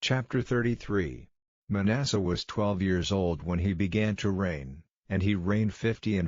Chapter 33. Manasseh was 12 years old when he began to reign, and he reigned 50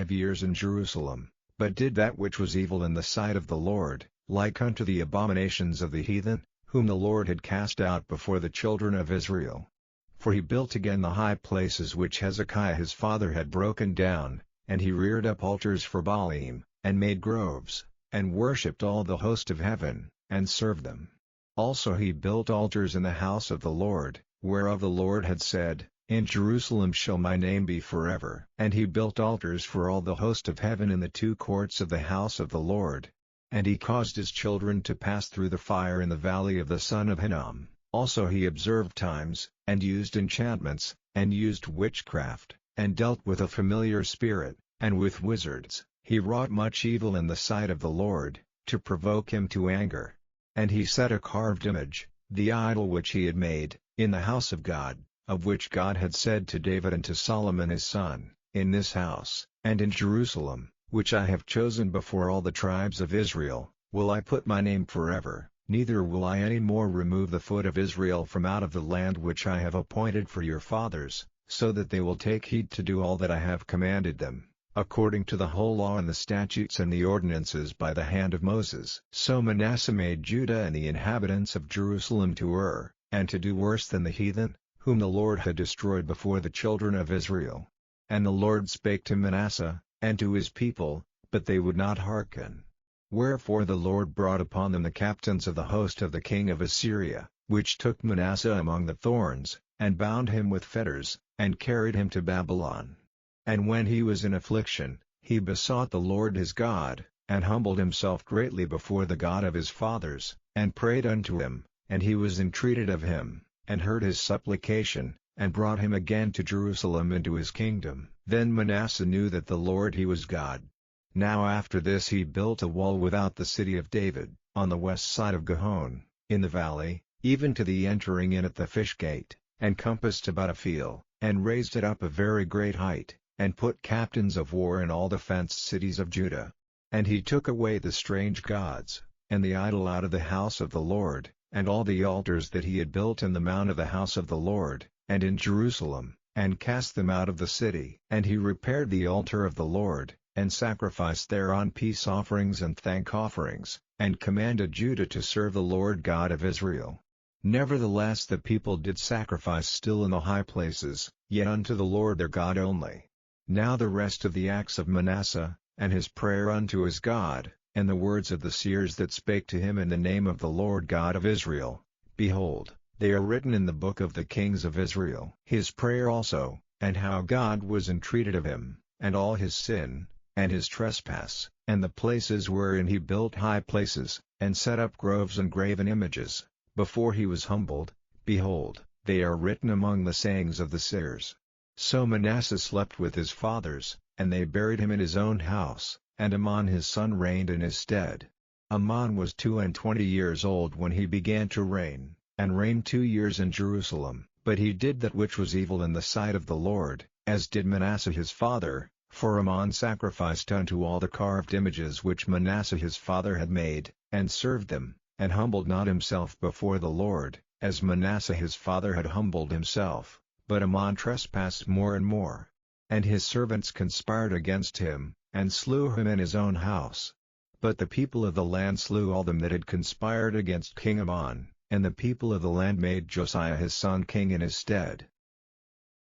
years in Jerusalem, but did that which was evil in the sight of the Lord, like unto the abominations of the heathen, whom the Lord had cast out before the children of Israel. For he built again the high places which Hezekiah his father had broken down, and he reared up altars for Baalim, and made groves, and worshipped all the host of heaven, and served them. Also he built altars in the house of the Lord, whereof the Lord had said, In Jerusalem shall my name be forever. And he built altars for all the host of heaven in the two courts of the house of the Lord. And he caused his children to pass through the fire in the valley of the son of Hinnom. Also he observed times, and used enchantments, and used witchcraft, and dealt with a familiar spirit, and with wizards. He wrought much evil in the sight of the Lord, to provoke him to anger. And he set a carved image, the idol which he had made, in the house of God, of which God had said to David and to Solomon his son, In this house, and in Jerusalem, which I have chosen before all the tribes of Israel, will I put my name forever, neither will I any more remove the foot of Israel from out of the land which I have appointed for your fathers, so that they will take heed to do all that I have commanded them, according to the whole law and the statutes and the ordinances by the hand of Moses. So Manasseh made Judah and the inhabitants of Jerusalem to err, and to do worse than the heathen, whom the Lord had destroyed before the children of Israel. And the Lord spake to Manasseh, and to his people, but they would not hearken. Wherefore the Lord brought upon them the captains of the host of the king of Assyria, which took Manasseh among the thorns, and bound him with fetters, and carried him to Babylon. And when he was in affliction, he besought the Lord his God, and humbled himself greatly before the God of his fathers, and prayed unto him, and he was entreated of him, and heard his supplication, and brought him again to Jerusalem into his kingdom. Then Manasseh knew that the Lord he was God. Now after this he built a wall without the city of David, on the west side of Gihon, in the valley, even to the entering in at the fish gate, and compassed about a field, and raised it up a very great height, and put captains of war in all the fenced cities of Judah. And he took away the strange gods, and the idol out of the house of the Lord, and all the altars that he had built in the mount of the house of the Lord, and in Jerusalem, and cast them out of the city. And he repaired the altar of the Lord, and sacrificed thereon peace offerings and thank offerings, and commanded Judah to serve the Lord God of Israel. Nevertheless the people did sacrifice still in the high places, yet unto the Lord their God only. Now the rest of the acts of Manasseh, and his prayer unto his God, and the words of the seers that spake to him in the name of the Lord God of Israel, behold, they are written in the book of the kings of Israel. His prayer also, and how God was entreated of him, and all his sin, and his trespass, and the places wherein he built high places, and set up groves and graven images, before he was humbled, behold, they are written among the sayings of the seers. So Manasseh slept with his fathers, and they buried him in his own house, and Amon his son reigned in his stead. Amon was 22 years old when he began to reign, and reigned 2 years in Jerusalem. But he did that which was evil in the sight of the Lord, as did Manasseh his father, for Amon sacrificed unto all the carved images which Manasseh his father had made, and served them, and humbled not himself before the Lord, as Manasseh his father had humbled himself. But Amon trespassed more and more. And his servants conspired against him, and slew him in his own house. But the people of the land slew all them that had conspired against King Amon, and the people of the land made Josiah his son king in his stead.